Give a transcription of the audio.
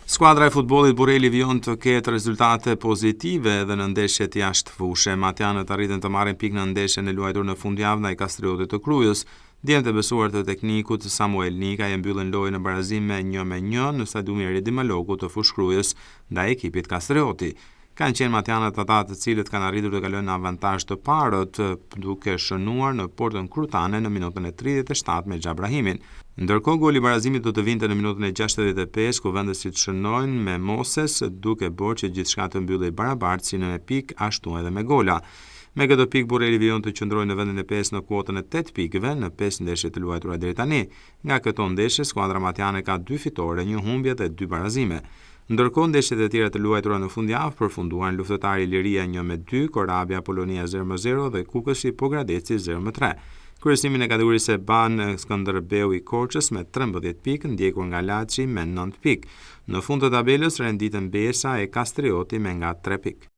Skuadra e futbollit Bureli vijon të ketë rezultate pozitive edhe në ndeshjet jashtëfushe. Matjanët arritën të marrin pikë në ndeshjen e luajtur në fundjavë ndaj Kastriotit të Krujës. Djemtë e besuar të teknikut Samuel Nika e mbyllën lojën në barazim me 1-1 në stadiumin Redi Maloku të Fushkrujës ndaj ekipit Kastrioti. Kanë qenë matjanët ata të cilët kanë arritur të kalojnë në avantazh të parët duke shënuar në portën krutane në minutën e 37 me Xhabrahimin. Ndërkohë goli i barazimit do të vinte në minutën e 65 ku vendësit shënojnë me Moses duke bërë që gjithçka të mbyllej barabartë si në pikë ashtu edhe me gola. Me këtë pikë Bureli vijon të qëndrojë në vendin e 5 në kuotën e 8 pikëve në 5 ndeshje të luajtura deri tani. Nga këto ndeshje skuadra matjane ka 2 fitore, 1 humbje dhe 2 barazime. Ndërkohë ndeshjet e tjera të luajtura në fundjavë përfunduan luftëtari Liria 1-2, Korabia Polonia 0-0 dhe Kukëshi Pogradeci 0-3. Kryesimin e kategorisë e ban Skënderbeu i Korçës me 13 pikë, ndjekur nga Laçi me 9 pikë. Në fund të tabelës renditën Besa e Kastrioti me nga 3 pikë.